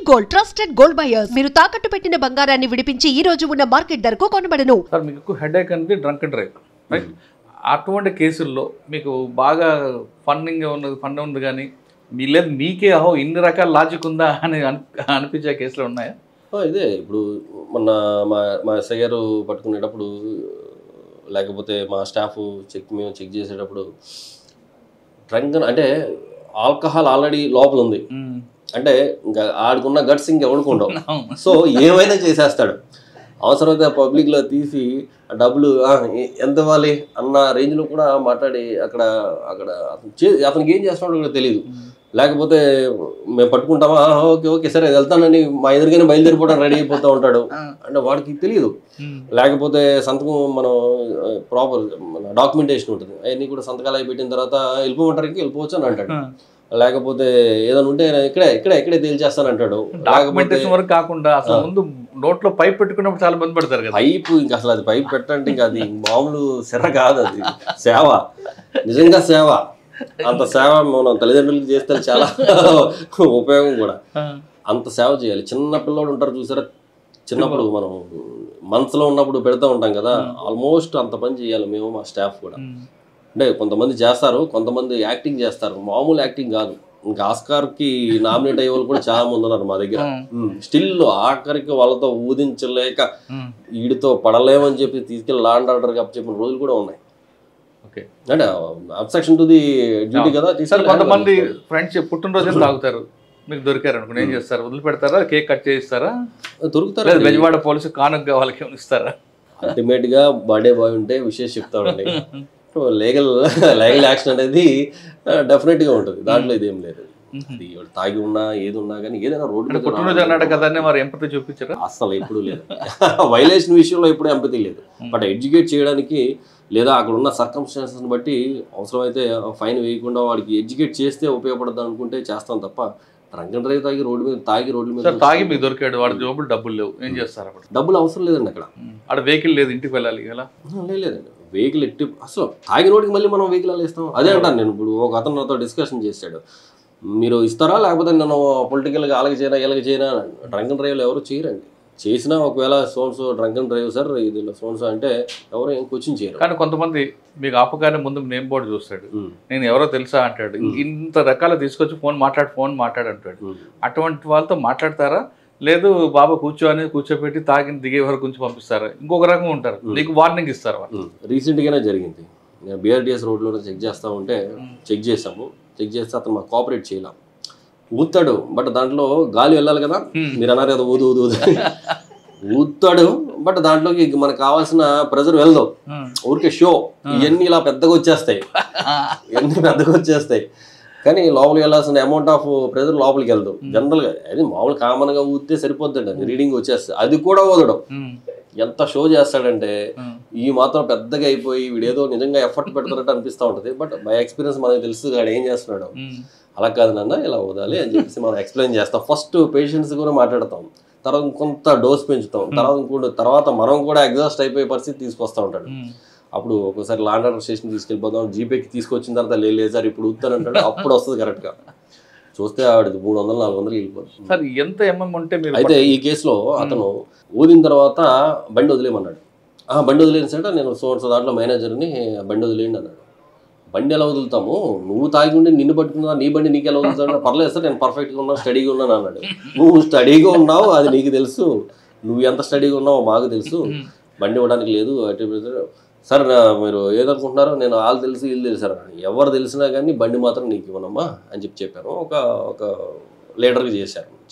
Gold trusted gold buyers. మీరు తాకట్టు పెట్టిన బంగారాన్ని విడిపించి ఈ రోజు ఉన్న మార్కెట్ ధరకు కొనబడను. సార్ మీకు హెడేక్ అనేది డ్రంక్ అండ్ డ్రైవ్ రైట్. అటువంటి కేసుల్లో మీకు బాగా ఫన్ ఉంది కానీ లేదు మీకే ఇన్ని రకాల లాజిక్ ఉందా అని అనిపించే కేసులు ఉన్నాయా? ఇదే ఇప్పుడు మొన్న మా ఎస్ఐ గారు పట్టుకునేటప్పుడు లేకపోతే మా స్టాఫ్ మేము చెక్ చేసేటప్పుడు డ్రంక్ అంటే ఆల్కహాల్ ఆల్రెడీ లోపల ఉంది అంటే ఇంకా ఆడుకున్న గట్స్ ఇంకెవరికి ఉండవు. సో ఏమైనా చేసేస్తాడు. అవసరమైతే పబ్లిక్లో తీసి డబ్బులు ఎంత ఇవ్వాలి అన్న రేంజ్లో కూడా మాట్లాడి అక్కడ అతనికి ఏం చేస్తున్నాడో కూడా తెలియదు. లేకపోతే మేము పట్టుకుంటామా ఓకే ఓకే సరే వెళ్తానని మా ఎదురుగానే బయలుదేరిపోవడం రెడీ అయిపోతూ ఉంటాడు అంటే వాడికి తెలియదు. లేకపోతే సంతకం మనం ప్రాపర్ డాక్యుమెంటేషన్ ఉంటుంది అవన్నీ కూడా సంతకాలు అయి పెట్టిన తర్వాత వెళ్ళిపోమంటారికి వెళ్ళిపోవచ్చు అని అంటాడు. లేకపోతే ఏదైనా ఉంటే ఇక్కడే తేల్చేస్తాను అంటాడు. డాక్యుమెంటేషన్ వరకు కాకుండా అసలు ముందు నోట్లో పైప్ పెట్టుకున్నప్పుడు చాలా మంది పడతారు కదా. పైపు ఇంకా అసలు అది పైప్ పెట్టంటే ఇంకా అది మామూలు సెర కాదు, అది సేవ, నిజంగా సేవ. అంత సేవ మనం తల్లిదండ్రులకి చేస్తే చాలా ఉపయోగం కూడా. అంత సేవ చేయాలి. చిన్న పిల్లోడు ఉంటారు చూసారా, చిన్నప్పుడు మనం మనసులో ఉన్నప్పుడు పెడతా ఉంటాం కదా, ఆల్మోస్ట్ అంత పని చేయాలి మేము మా స్టాఫ్ కూడా. అంటే కొంతమంది చేస్తారు, కొంతమంది యాక్టింగ్ చేస్తారు, మామూలు యాక్టింగ్ కాదు. ఇంకా ఆస్కార్కి నామినేట్ అయ్యే వాళ్ళు కూడా చాలా మంది ఉన్నారు మా దగ్గర. స్టిల్ ఆఖరికి వాళ్ళతో ఊదించలేక వీడితో పడలేమని చెప్పి తీసుకెళ్ళి లా అండ్ ఆర్డర్ చెప్పిన రోజులు కూడా ఉన్నాయి. అంటే అబ్స్ట్రక్షన్ టు ది డ్యూటీ కదా. కొంతమంది ఫ్రెండ్స్ పుట్టినరోజు తాగుతారు, మీకు దొరికారు అనుకోండి ఏం చేస్తారు? వదిలిపెడతారా? కేక్ కట్ చేయిస్తారా? దొరుకుతారు. బెజవాడ పోలీసు కానుక వాళ్ళకి ఏమైనా ఇస్తారా? అల్టిమేట్ గా బర్త్డే బాయ్ ఉంటే విశేష చెప్తామండి. లీగల్ యాక్షన్ అనేది డెఫినెట్ గా ఉంటుంది, దాంట్లో ఇదేం లేదు. అది తాగి ఉన్నా ఏది ఉన్నా కానీ ఏదైనా రోడ్డు పుట్టినరోజు అన్నాడు కదా మరి ఎంపతి చూపించారా? అసలు ఎప్పుడు లేదు. వైలేషన్ విషయంలో ఎప్పుడు ఎంపతి లేదు. బట్ ఎడ్యుకేట్ చేయడానికి లేదా అక్కడ ఉన్న సర్కమ్స్టాన్సెస్ని బట్టి అవసరమైతే ఫైన్ వేయకుండా వాడికి ఎడ్యుకేట్ చేస్తే ఉపయోగపడదు అనుకుంటే చేస్తాం తప్ప డ్రంక్ అండ్ డ్రైవ్ తాగి రోడ్ల మీద తాగి మీకు దొరికాడు, వాడి జోబులు డబ్బులు లేవు, ఏం చేస్తారు? అప్పుడు డబ్బులు అవసరం లేదండి. అక్కడ వెహికల్ లేదు, ఇంటికి వెళ్ళాలి ఎలా? లేదండి, వెహికల్ అసలు తాగి రోడ్కి మళ్ళీ మనం వెహికల్ అలా ఇస్తాం. అదే అంటాను నేను. ఇప్పుడు ఒక అతను నాతో డిస్కషన్ చేశాడు, మీరు ఇస్తారా లేకపోతే నేను పొలిటికల్గా అలాగే చేయనా ఇలాగ చేయనా? డ్రంక్ అండ్ డ్రైవ్లు ఎవరు చేయరండి. చేసినా ఒకవేళ సోన్సో డ్రంక్ అండ్ డ్రైవ్ సార్ ఇది సోన్సో అంటే ఎవరు ఏం క్వశ్చన్ చేయరు. కానీ కొంతమంది మీకు ఆపగానే ముందు నేమ్ బోర్డు చూస్తాడు, నేను ఎవరో తెలుసా అంటాడు, ఇంత రకాల తీసుకొచ్చి ఫోన్ మాట్లాడు అంటాడు. అటువంటి వాళ్ళతో మాట్లాడతారా? లేదు బాబా కూర్చోబెట్టి దిగే వరకు కొంచెం పంపిస్తారా? ఇంకొక రకంగా ఉంటారు, నీకు వార్నింగ్ ఇస్తారు వాళ్ళు. రీసెంట్గానే జరిగింది, నేను బిఆర్డిఎస్ రోడ్లో చెక్ చేస్తూ ఉంటే చెక్ చేస్తే అతను మాకు కోఆపరేట్ చేయలేం, ఊతాడు. బట్ దాంట్లో గాలి వెళ్ళాలి కదా, మీరు అన్నారు కదా ఊదు ఊతాడు. బట్ దాంట్లోకి మనకు కావాల్సిన ప్రెజర్ వెళ్దాం, ఊరికే షో ఇవన్నీ ఇలా పెద్దగా వచ్చేస్తాయి. కానీ లోపలికి వెళ్ళాల్సిన అమౌంట్ ఆఫ్ ప్రెజర్ లోపలికి వెళ్దాం. జనరల్గా అది మామూలు కామన్గా ఊతే సరిపోద్దండి, అది రీడింగ్ వచ్చేస్తుంది. అది కూడా వదడం. ఎంత షో చేస్తాడంటే ఈ మాత్రం పెద్దగా అయిపోయి వీడేదో నిజంగా ఎఫర్ట్ పెడతారంటే అనిపిస్తూ ఉంటుంది. బట్ బై ఎక్స్పీరియన్స్ మనకు తెలుసు వాడు ఏం చేస్తున్నాడు. అలా కాదు నాన్న ఇలా వదాలి అని చెప్పేసి మనం ఎక్స్ప్లెయిన్ చేస్తాం. ఫస్ట్ పేషెంట్స్ కూడా మాట్లాడతాం, తర్వాత కొంత డోస్ పెంచుతాం, తర్వాత మనం కూడా ఎగ్జాస్ట్ అయిపోయే పరిస్థితి తీసుకొస్తూ ఉంటాడు. అప్పుడు ఒకసారి లా అండ్ ఆర్డర్ స్టేషన్ తీసుకెళ్ళిపోతాం, జీపేకి తీసుకొచ్చిన తర్వాత లేదు సార్ ఇప్పుడు ఊతానంటాడు. అప్పుడు వస్తుంది కరెక్ట్గా. చూస్తే ఆవిడది 300-400 వెళ్ళిపోతుంది. సార్ ఎంత ఎంఎం ఉంటే అయితే ఈ కేసులో అతను ఊదిన తర్వాత బండి వదిలేయమన్నాడు. బండి వదిలేని సార్ నేను దాంట్లో మేనేజర్ని బండి వదిలేయండి అన్నాడు. బండి ఎలా వదులుతాము, నువ్వు తాగి ఉండి నిన్ను పట్టుకున్నా నీ బండి నీకు ఎలా వదులుతాడు? పర్లేదు సార్ నేను పర్ఫెక్ట్గా ఉన్నాను, స్టడీగా ఉన్నాను అన్నాడు. నువ్వు స్టడీగా ఉన్నావు అది నీకు తెలుసు, నువ్వు ఎంత స్టడీగా ఉన్నావో మాకు తెలుసు, బండి ఇవ్వడానికి లేదు. సార్ మీరు ఏదనుకుంటున్నారో నేను వాళ్ళు తెలుసు వీళ్ళు తెలుసు సార్, ఎవరు తెలిసినా కానీ బండి మాత్రం నీకు ఇవ్వనమ్మా అని చెప్పాను. ఒక లీడర్కి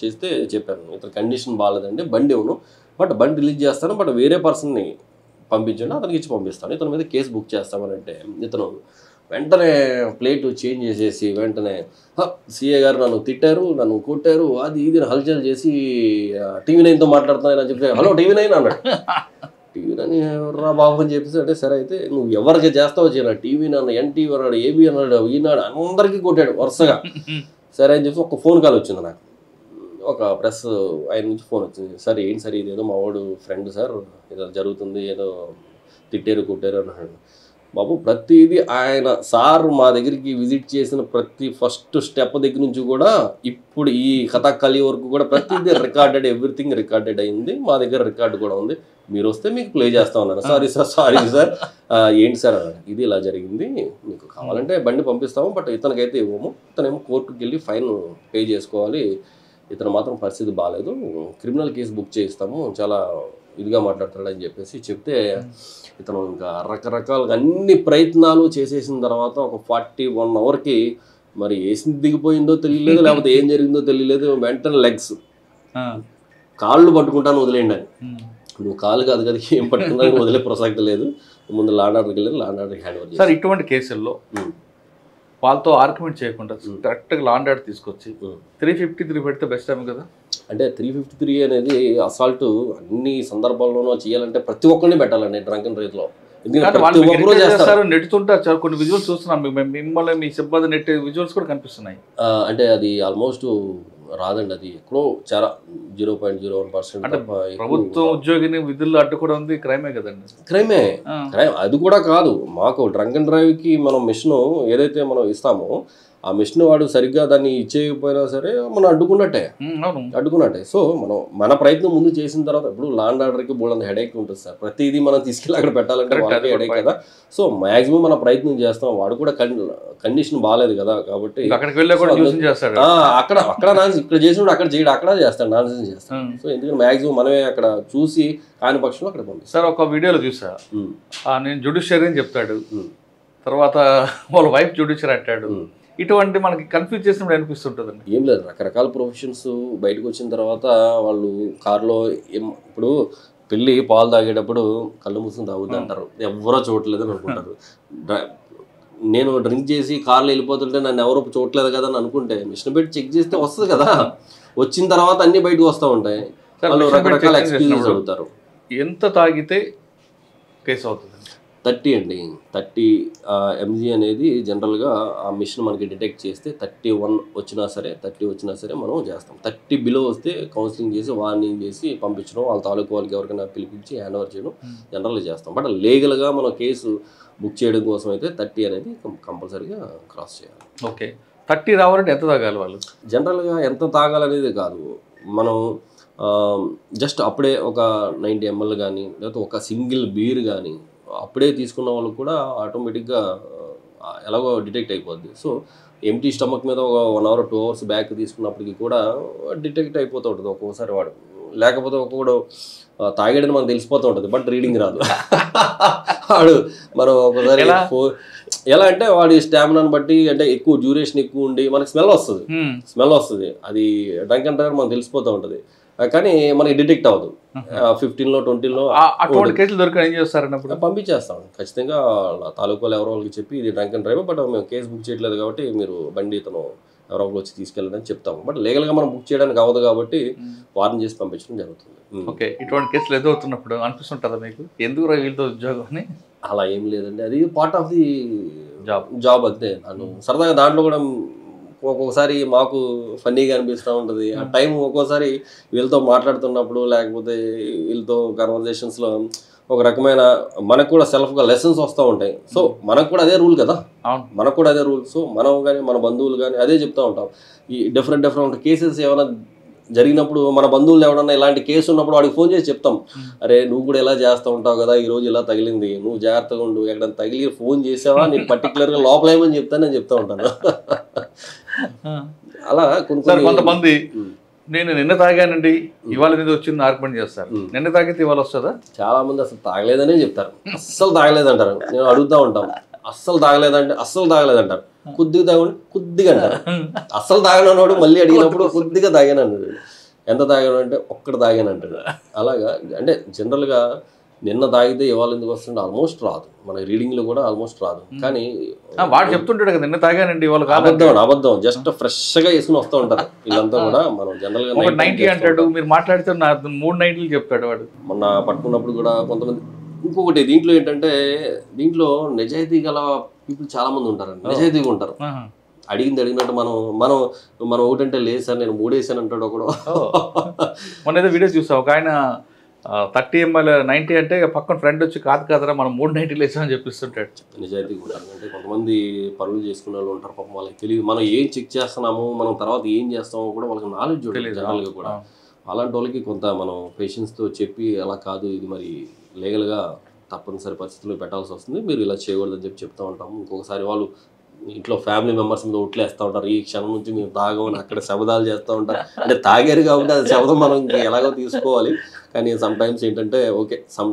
చేస్తే చెప్పాను ఇతను కండిషన్ బాగాలేదండి, బండి ఇవ్వను, బట్ బండి రిలీజ్ చేస్తాను, బట్ వేరే పర్సన్ని పంపించండి అతనికి ఇచ్చి పంపిస్తాను, ఇతని మీద కేసు బుక్ చేస్తామని అంటే ఇతను వెంటనే ప్లేట్ చేంజ్ చేసేసి వెంటనే సిఏ గారు నన్ను తిట్టారు, నన్ను కొట్టారు, అది ఇది హల్చల్ చేసి TV9తో మాట్లాడుతున్నాను అని చెప్పి హలో TV9 అన్నాడు. TV9 ఎవర్రా బాబు అని చెప్పేసి అంటే సరే అయితే నువ్వు ఎవరికి చేస్తావో చేయరా, TV9 అన్న NTV అన్నాడు, AB అన్నాడు, ఈనాడు అందరికీ కొట్టాడు వరుసగా. సరే అని చెప్పి ఒక ఫోన్ కాల్ వచ్చింది నాకు, ఒక ప్రెస్ ఆయన నుంచి ఫోన్ వచ్చింది. సార్ ఏంటి సార్ ఇదేదో మా వాడు ఫ్రెండ్ సార్ ఏదో జరుగుతుంది, ఏదో తిట్టారు కొట్టారు అన్నాడు. బాబు ప్రతిదీ ఆయన సార్ మా దగ్గరికి విజిట్ చేసిన ప్రతి ఫస్ట్ స్టెప్ దగ్గర నుంచి కూడా ఇప్పుడు ఈ కథాకళి వరకు కూడా ప్రతిదీ రికార్డెడ్, ఎవ్రీథింగ్ రికార్డెడ్ అయింది. మా దగ్గర రికార్డు కూడా ఉంది, మీరు వస్తే మీకు ప్లే చేస్తా ఉన్నారు. సారీ సార్ ఏంటి సార్ అన్నారు, ఇది ఇలా జరిగింది, మీకు కావాలంటే బండి పంపిస్తాము, బట్ ఇతనికైతే ఇవ్వము, ఇతనేమో కోర్టుకి వెళ్ళి ఫైన్ పే చేసుకోవాలి, ఇతను మాత్రం పరిస్థితి బాగాలేదు, క్రిమినల్ కేసు బుక్ చేయిస్తాము, చాలా ఇదిగా మాట్లాడతాడు అని చెప్పేసి చెప్తే ఇతను ఇంకా రకరకాలుగా అన్ని ప్రయత్నాలు చేసేసిన తర్వాత ఒక 41 అవర్కి మరి వేసి దిగిపోయిందో తెలియలేదు, లేకపోతే ఏం జరిగిందో తెలియలేదు. వెంటనే లెగ్స్ కాళ్ళు పట్టుకుంటాను వదిలేండి అని, నువ్వు కాళ్ళు కాదు కదా ఏం పట్టుకున్నా వదిలే ప్రసక్తి లేదు, ముందు ల్యాండ్ ఆర్డర్కి వెళ్ళి ల్యాండ్ ఆర్డర్కి హ్యాండ్ ఓవర్ సార్. ఇటువంటి కేసుల్లో వాళ్ళతో ఆర్గ్యుమెంట్ చేయకుండా కరెక్ట్గా ల్యాండ్ ఆర్డర్ తీసుకొచ్చి 353 పెడితే బెస్ట్ టైం కదా. అంటే 353 అనేది అసాల్ట్ అన్ని సందర్భాల్లోనూ చేయాలంటే ప్రతి ఒక్కరిని పెట్టాలండి డ్రంకెన్ రేస్లో. నెట్టుతుంటారు, కొన్ని విజువల్స్ చూస్తున్నాం మిమ్మల్ని, మీ సిబ్బంది నెట్టే విజువల్స్ కూడా కనిపిస్తున్నాయి. అంటే అది ఆల్మోస్ట్ రాదండి, అది ఎక్కడో చాలా 0.01%. ప్రభుత్వ ఉద్యోగిని విధుల్లో అడ్డుకోవడం ఉంది క్రైమే కదండి. క్రైమ్ అది కూడా కాదు. మాకు డ్రంక్ అండ్ డ్రైవ్కి మనం మిషన్ ఏదైతే మనం ఇస్తామో ఆ మిషన్ వాడు సరిగ్గా దాన్ని ఇచ్చేయకపోయినా సరే మనం అడ్డుకున్నట్టే. సో మనం మన ప్రయత్నం ముందు చేసిన తర్వాత ఇప్పుడు ల్యాండ్ ఆర్డర్కి బోల్డ్ హెడేక్ ఉంటుంది సార్, ప్రతిదీ మనం తీసుకెళ్ళి అక్కడ పెట్టాలంటే వాళ్ళకి హెడేక్ కదా. సో మాక్సిమం మనం ప్రయత్నం చేస్తాం, వాడు కూడా కండిషన్ బాగాలేదు కదా కాబట్టి అక్కడ ఇక్కడ చేసినప్పుడు అక్కడ చేయడు, అక్కడ చేస్తాడు, నాన్ సెన్స్ చేస్తాడు. సో ఎందుకంటే మాక్సిమం మనమే అక్కడ చూసి కాని పక్షంలో అక్కడ పంపిస్తాం. సార్ ఒక వీడియోలో చూసా, నేను జ్యుడిషియరీ అని చెప్తాడు, తర్వాత వాళ్ళ వైఫ్ జ్యుడిషియరీ అంటాడు. ఇటువంటి మనకి కన్ఫ్యూజ్ చేసినప్పుడు అనిపిస్తుంటుందండి. ఏం లేదు, రకరకాల ప్రొఫెషన్స్ బయటకు వచ్చిన తర్వాత వాళ్ళు కారులో ఇప్పుడు పెళ్ళి పాలు తాగేటప్పుడు కళ్ళు మూసుకుని తాగుద్ది అంటారు, ఎవరో చూడలేదని అనుకుంటారు. నేను డ్రింక్ చేసి కార్లో వెళ్ళిపోతుంటే నన్ను ఎవరో చూడలేదు కదా అని అనుకుంటే మిషన్ పెట్టి చెక్ చేస్తే వస్తుంది కదా, వచ్చిన తర్వాత అన్ని బయటకు వస్తూ ఉంటాయి, వాళ్ళు రకరకాల ఎక్స్పీరియన్స్ అడుగుతారు. ఎంత తాగితే కేసు అవుతుంది? 30 అండి, 30 mg అనేది జనరల్గా ఆ మిషన్ మనకి డిటెక్ట్ చేస్తే 31 వచ్చినా సరే 30 వచ్చినా సరే మనం చేస్తాం. 30 బిలో వస్తే కౌన్సిలింగ్ చేసి వార్నింగ్ చేసి పంపించడం, వాళ్ళ తాలూకు వాళ్ళకి ఎవరికైనా పిలిపించి హ్యాండ్ ఓవర్ చేయడం జనరల్గా చేస్తాం. బట్ లీగల్గా మనం కేసు బుక్ చేయడం కోసం అయితే 30 అనేది కంపల్సరీగా క్రాస్ చేయాలి. ఓకే, 30 రావాలంటే ఎంత తాగాలి వాళ్ళు? జనరల్గా ఎంత తాగాలనేది కాదు, మనం జస్ట్ అప్పుడే ఒక 90 ml కానీ లేకపోతే ఒక సింగిల్ బీర్ కానీ అప్పుడే తీసుకున్న వాళ్ళకు కూడా ఆటోమేటిక్గా ఎలాగో డిటెక్ట్ అయిపోద్ది. సో ఎంటీ స్టమక్ మీద ఒక 1 hour 2 hours బ్యాక్ తీసుకున్నప్పటికీ కూడా డిటెక్ట్ అయిపోతూ ఉంటుంది ఒక్కొక్కసారి వాడు, లేకపోతే ఒక్కొక్కడు తాగాడని మనకు తెలిసిపోతూ ఉంటుంది, బట్ రీడింగ్ రాదు. వాడు మనం ఒకసారి ఎలా అంటే వాడి స్టామినాని బట్టి అంటే ఎక్కువ డ్యూరేషన్ ఎక్కువ ఉండి మనకి స్మెల్ వస్తుంది, అది డ్రంక్ అండ్ డ్రైవ్ మనకు తెలిసిపోతూ ఉంటుంది, కానీ మనకి డిటెక్ట్ అవ్వదు. 15లో 20లో అటువంటి కేసులు దొరికిన ఏం చేస్తారన్నప్పుడు పంపించేస్తాం ఖచ్చితంగా. తాలూకాలు ఎవరో వాళ్ళకి చెప్పి ఇది డ్రంక్ అండ్ డ్రైవ్, బట్ మేము కేసు బుక్ చేయట్లేదు కాబట్టి మీరు బండి ఇతను ఎవరో ఒకరు వచ్చి తీసుకెళ్ళాలని చెప్తాము, బట్ లీగల్గా మనం బుక్ చేయడానికి అవ్వదు కాబట్టి వార్న్ చేసి పంపించడం జరుగుతుంది. ఓకే, ఇటువంటి కేసులు ఎదురవుతున్నప్పుడు అనిపిస్తుంటుందా మీకు ఎందుకు వీళ్ళతో ఉద్యోగం అని? అలా ఏం లేదండి, అది పార్ట్ ఆఫ్ ది జాబ్ అంతే. నన్ను సరదాగా దాంట్లో కూడా ఒక్కొక్కసారి మాకు ఫన్నీగా అనిపిస్తూ ఉంటుంది. ఆ టైం ఒక్కోసారి వీళ్ళతో మాట్లాడుతున్నప్పుడు లేకపోతే వీళ్ళతో కన్వర్జేషన్స్లో ఒక రకమైన మనకు కూడా సెల్ఫ్గా లెసన్స్ వస్తూ ఉంటాయి. సో మనకు కూడా అదే రూల్ కదా, మనకు కూడా అదే రూల్. సో మనం కానీ మన బంధువులు కానీ అదే చెప్తూ ఉంటాం. ఈ డిఫరెంట్ కేసెస్ ఏమైనా జరిగినప్పుడు మన బంధువులు ఎవడన్నా ఇలాంటి కేసు ఉన్నప్పుడు వాడికి ఫోన్ చేసి చెప్తాం, అరే నువ్వు కూడా ఇలా చేస్తూ ఉంటావు కదా, ఈరోజు ఇలా తగిలింది, నువ్వు జాగ్రత్తగా ఉండు, ఎక్కడ తగిలి ఫోన్ చేసావా నేను పర్టికులర్గా లోపల ఏమని చెప్తానని చెప్తా ఉంటాను. అలా కొంతమంది నేను నిన్న తాగానండి ఇవాళ మీద వచ్చింది ఆర్గ్యుమెంట్ చేస్తారు, నిన్న తాగితే ఇవాళ వస్తుందా? చాలా మంది అసలు తాగలేదనే చెప్తారు, అస్సలు తాగలేదంటారు. నేను అడుగుతూ ఉంటాం, అస్సలు తాగలేదంటే అస్సలు తాగలేదంటారు, కొద్దిగా తాగండి కొద్దిగా అంటారు. అస్సలు తాగనన్నాడు మళ్ళీ అడిగినప్పుడు కొద్దిగా తాగాను అన్నాడు, ఎంత తాగాను అంటే ఒక్కటి తాగాను అంటాడు. అలాగా అంటే జనరల్గా నిన్న తాగితే ఇవాళ ఎందుకు వస్తుంటే ఆల్మోస్ట్ రాదు, మన రీడింగ్లో కూడా ఆల్మోస్ట్ రాదు. కానీ వాడు చెప్తుంటాడు కదా నిన్న తాగానండి ఇవాళ అబద్ధం జస్ట్ ఫ్రెష్గా వేసుకుని వస్తూ ఉంటారు వీళ్ళంతా కూడా. మనం జనరల్గా 90 అంటాడు, మీరు మాట్లాడితే 390 చెప్తాడు వాడు. మొన్న పట్టుకున్నప్పుడు కూడా కొంతమంది. ఇంకొకటి దీంట్లో ఏంటంటే దీంట్లో నిజాయితీ గల పీపుల్ చాలా మంది ఉంటారండి, నిజాయితీగా ఉంటారు. అడిగినట్టు మనం ఒకటంటే లేదు సార్ నేను 3 వేసాను అంటాడు ఒకడు. మొన్న ఏదో వీడియో చూసా, ఒక ఆయన 30 ml 90 అంటే పక్కన ఫ్రెండ్ వచ్చి కాదు కదరా మనం 390 వేసామని చెప్పిస్తుంటాడు. నిజాయితీగా ఉంటారు. అంటే కొంతమంది పనులు చేసుకునే వాళ్ళు ఉంటారు, పాపం వాళ్ళకి తెలియదు మనం ఏం చెక్ చేస్తున్నాము, మనం తర్వాత ఏం చేస్తామో కూడా వాళ్ళకి నాలెడ్జ్ ఉంటుంది జనరల్గా కూడా. అలాంటి వాళ్ళకి కొంత మనం పేషెన్స్తో చెప్పి అలా కాదు ఇది మరి లీగల్గా తప్పనిసరి పరిస్థితుల్లో పెట్టాల్సి వస్తుంది, మీరు ఇలా చేయకూడదని చెప్పి చెప్తూ ఉంటాము. ఇంకొకసారి వాళ్ళు ఇంట్లో ఫ్యామిలీ మెంబర్స్ మీద ఒట్లేస్తూ ఉంటారు, ఈ క్షణం నుంచి మేము తాగమని అక్కడ శబదాలు చేస్తూ ఉంటారు. అంటే తాగారు కాబట్టి అది శబదం మనం ఎలాగో తీసుకోవాలి, కానీ సమ్ టైమ్స్ ఏంటంటే ఓకే సమ్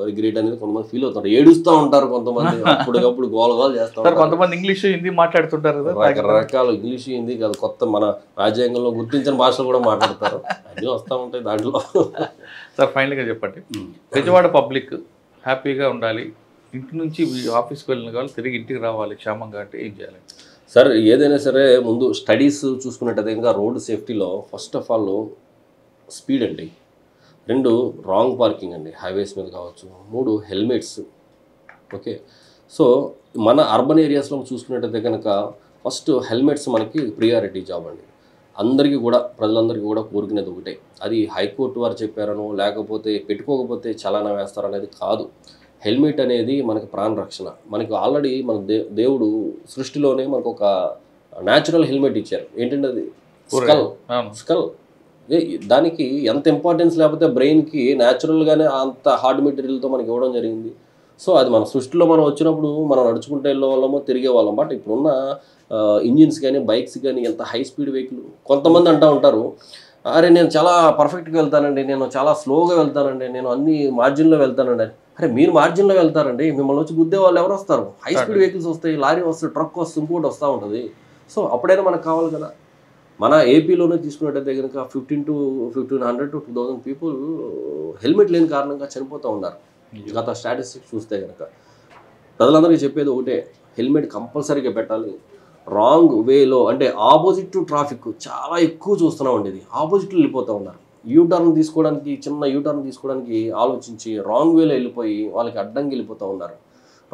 రిగ్రెట్ అనేది కొంతమంది ఫీల్ అవుతారు, ఏడుస్తూ ఉంటారు కొంతమంది, అప్పటికప్పుడు గోలగోలు చేస్తూ ఉంటారు. కొంతమంది ఇంగ్లీష్ హిందీ మాట్లాడుతుంటారు, రకరకాల ఇంగ్లీష్ హిందీ కాదు కొత్త మన రాజ్యాంగంలో గుర్తించిన భాషలు కూడా మాట్లాడతారు, అన్నీ వస్తూ ఉంటాయి దాంట్లో. సార్ ఫైనల్గా చెప్పండి, బెజవాడ పబ్లిక్ హ్యాపీగా ఉండాలి, ఇంటి నుంచి ఆఫీస్కి వెళ్ళిన వాళ్ళు తిరిగి ఇంటికి రావాలి క్షేమంగా అంటే ఏం చేయాలి సార్? ఏదైనా సరే ముందు స్టడీస్ చూసుకున్నట్టయితే ఇంకా రోడ్ సేఫ్టీలో ఫస్ట్ ఆఫ్ ఆల్ స్పీడ్ అండి, 2 రాంగ్ పార్కింగ్ అండి హైవేస్ మీద కావచ్చు, 3 హెల్మెట్స్. ఓకే, సో మన అర్బన్ ఏరియాస్లో చూసుకున్నట్టయితే కనుక ఫస్ట్ హెల్మెట్స్ మనకి ప్రియారిటీ జాబ్ అండి. అందరికీ కూడా ప్రజలందరికీ కూడా కోరుకునేది ఒకటే, అది హైకోర్టు వారు చెప్పారనో లేకపోతే పెట్టుకోకపోతే చలానా వేస్తారనేది కాదు. హెల్మెట్ అనేది మనకి ప్రాణ రక్షణ. మనకి ఆల్రెడీ మన దేవుడు సృష్టిలోనే మనకు ఒక న్యాచురల్ హెల్మెట్ ఇచ్చారు, ఏంటంటే అది స్కల్. దానికి ఎంత ఇంపార్టెన్స్ లేకపోతే బ్రెయిన్కి న్యాచురల్గానే అంత హార్డ్ మెటీరియల్తో మనకి ఇవ్వడం జరిగింది. సో అది మన సృష్టిలో మనం వచ్చినప్పుడు మనం నడుచుకుంటే వెళ్ళే వాళ్ళమో తిరిగే వాళ్ళం. బట్ ఇప్పుడున్న ఇంజిన్స్ కానీ బైక్స్ కానీ ఎంత హై స్పీడ్ వెహికల్, కొంతమంది అంటూ ఉంటారు అరే నేను చాలా పర్ఫెక్ట్గా వెళ్తానండి, నేను చాలా స్లోగా వెళ్తానండి, నేను అన్ని మార్జిన్లో వెళ్తానండి. అరే మీరు మార్జిన్లో వెళ్తారండి, మిమ్మల్ని వచ్చి గుద్దే వాళ్ళు ఎవరు వస్తారు? హై స్పీడ్ వెహికల్స్ వస్తాయి, లారీ వస్తుంది, ట్రక్ వస్తుంది, ఇంకోటి వస్తూ ఉంటుంది. సో అప్పుడైనా మనకు కావాలి కదా. మన ఏపీలోనే తీసుకున్నట్టయితే కనుక 1500 to 2000 పీపుల్ హెల్మెట్ లేని కారణంగా చనిపోతూ ఉన్నారు గత స్టాటిస్టిక్స్ చూస్తే కనుక. ప్రజలందరికీ చెప్పేది ఒకటే, హెల్మెట్ కంపల్సరీగా పెట్టాలి. రాంగ్ వేలో అంటే ఆపోజిట్ టు ట్రాఫిక్ చాలా ఎక్కువ చూస్తున్నామండి, ఇది ఆపోజిట్లో వెళ్ళిపోతూ ఉన్నారు. యూటర్న్ తీసుకోవడానికి, చిన్న యూటర్న్ తీసుకోవడానికి ఆలోచించి రాంగ్ వేలో వెళ్ళిపోయి వాళ్ళకి అడ్డంగా వెళ్ళిపోతూ ఉన్నారు.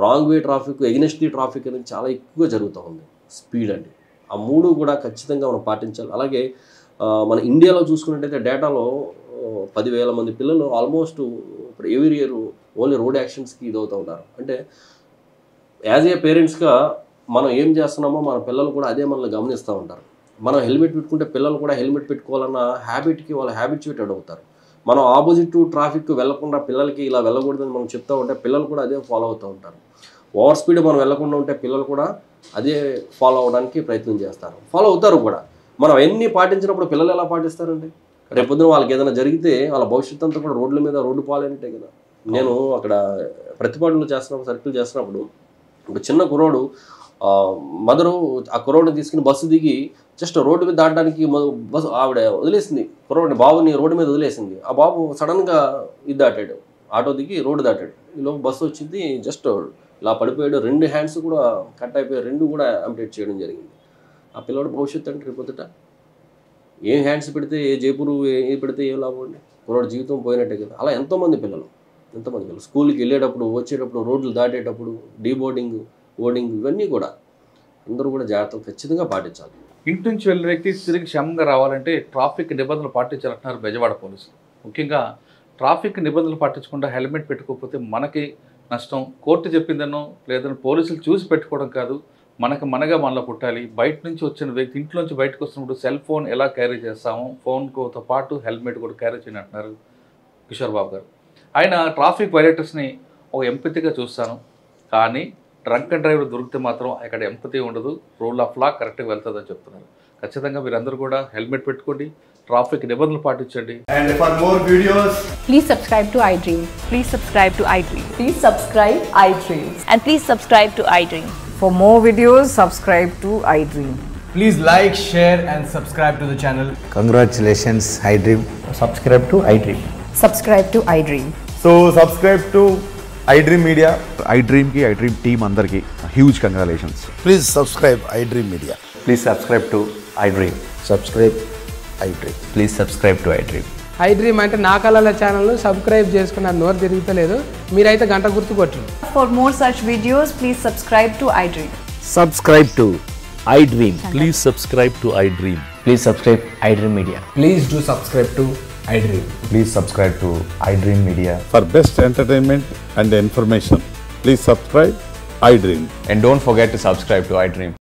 Wrong way traffic, against the traffic అనేది చాలా ఎక్కువగా జరుగుతూ ఉంది. స్పీడ్ అండి, ఆ 3 కూడా ఖచ్చితంగా మనం పాటించాలి. అలాగే మన ఇండియాలో చూసుకున్నట్టయితే డేటాలో 10,000 మంది పిల్లలు ఆల్మోస్ట్ ఇప్పుడు ఎవ్రీ ఇయర్ ఓన్లీ రోడ్ యాక్సిడెంట్స్కి ఇదవుతూ ఉన్నారు. అంటే యాజ్ ఏ పేరెంట్స్గా మనం ఏం చేస్తున్నామో మన పిల్లలు కూడా అదే మనల్ని గమనిస్తూ ఉంటారు. మనం హెల్మెట్ పెట్టుకుంటే పిల్లలు కూడా హెల్మెట్ పెట్టుకోవాలన్న హ్యాబిట్కి వాళ్ళు హ్యాబిచ్యుయేటెడ్ అవుతారు. మనం ఆపోజిట్ ట్రాఫిక్ వెళ్లకుండా పిల్లలకి ఇలా వెళ్ళకూడదని మనం చెప్తూ ఉంటే పిల్లలు కూడా అదే ఫాలో అవుతూ ఉంటారు. ఓవర్ స్పీడ్ మనం వెళ్లకుండా ఉంటే పిల్లలు కూడా అదే ఫాలో అవడానికి ప్రయత్నం చేస్తారు, ఫాలో అవుతారు కూడా. మనం ఎన్ని పాటించినప్పుడు పిల్లలు ఎలా పాటిస్తారండి? రేపొద్దున వాళ్ళకి ఏదైనా జరిగితే వాళ్ళ భవిష్యత్తు అంతా కూడా రోడ్డు పాలైనట్టే కదా. నేను అక్కడ ప్రతిపాదనలు చేస్తున్నప్పుడు, సర్కిల్ చేస్తున్నప్పుడు ఒక చిన్న కుర్రోడు మదరు ఆ కుర్రోడిని తీసుకుని బస్సు దిగి జస్ట్ రోడ్డు మీద దాటడానికి బస్సు ఆవిడ వదిలేసింది, కుర్రోడిని బాబుని రోడ్డు మీద వదిలేసింది. ఆ బాబు సడన్గా ఇది దాటాడు, ఆటో దిగి రోడ్డు దాటాడు. ఈలోపు బస్సు వచ్చింది, జస్ట్ ఇలా పడిపోయాడు, 2 హ్యాండ్స్ కూడా కట్ అయిపోయాయి, 2 కూడా అంప్డేట్ చేయడం జరిగింది. ఆ పిల్లవాడు భవిష్యత్తు అంటే రేపొద్దుట ఏం హ్యాండ్స్ పెడితే ఏ జైపూరు ఏ పెడితే ఏం లాభం అండి, కుర్రోడు జీవితం పోయినట్టే కదా. అలా ఎంతోమంది పిల్లలు స్కూల్కి వెళ్ళేటప్పుడు, వచ్చేటప్పుడు, రోడ్లు దాటేటప్పుడు, డీబోర్డింగ్, బోర్డింగ్, ఇవన్నీ కూడా అందరూ కూడా జాగ్రత్తలు ఖచ్చితంగా పాటించాలి. ఇంటి నుంచి వెళ్ళిన వ్యక్తి తిరిగి క్షేమంగా రావాలంటే ట్రాఫిక్ నిబంధనలు పాటించాలంటున్నారు బెజవాడ పోలీసులు. ముఖ్యంగా ట్రాఫిక్ నిబంధనలు పాటించకుండా హెల్మెట్ పెట్టుకోకపోతే మనకి నష్టం. కోర్టు చెప్పిందనో లేదని పోలీసులు చూసి పెట్టుకోవడం కాదు, మనగా మనలో పుట్టాలి. బయట నుంచి వచ్చిన వ్యక్తి ఇంట్లోంచి బయటకు వస్తున్నప్పుడు సెల్ ఫోన్ ఎలా క్యారీ చేస్తామో ఫోన్తో పాటు హెల్మెట్ కూడా క్యారీ చేయని అంటున్నారు కిషోర్ బాబు గారు. ఆయన ట్రాఫిక్ వైలేటర్స్ని ఒక ఎంపతిగా చూస్తాను, కానీ డ్రంక్ అండ్ డ్రైవర్ దొరికితే మాత్రం అక్కడ ఎంపతి ఉండదు, రూల్ ఆఫ్ లా కరెక్ట్గా వెళ్తుందని చెప్తున్నారు. ఖచ్చితంగా మీరందరూ కూడా హెల్మెట్ పెట్టుకోండి, ట్రాఫిక్ నిబంధనలు పాటించండి. And for more videos, please subscribe to iDream. Please subscribe to iDream. Please subscribe iDream. And please subscribe to iDream. For more videos, subscribe to iDream. please like, share and subscribe to the channel. Congratulations, iDream. Subscribe to iDream. Subscribe to iDream. So subscribe to iDream Media. iDream ki iDream team andarki huge congratulations. Please subscribe iDream Media. Please subscribe to iDream. Subscribe iDream. Please subscribe to iDream. iDream అంటే నా కళల channel subscribe చేసుకున్న నోరు తిరుగుతలేదు, మీరైతే గంట గుర్తు కొట్టండి. For more such videos, please subscribe to iDream. Subscribe to iDream. Please subscribe to iDream. Please subscribe iDream Media. Please do subscribe to iDream. Please subscribe to iDream Media. For best entertainment and information, please subscribe iDream. And don't forget to subscribe to iDream.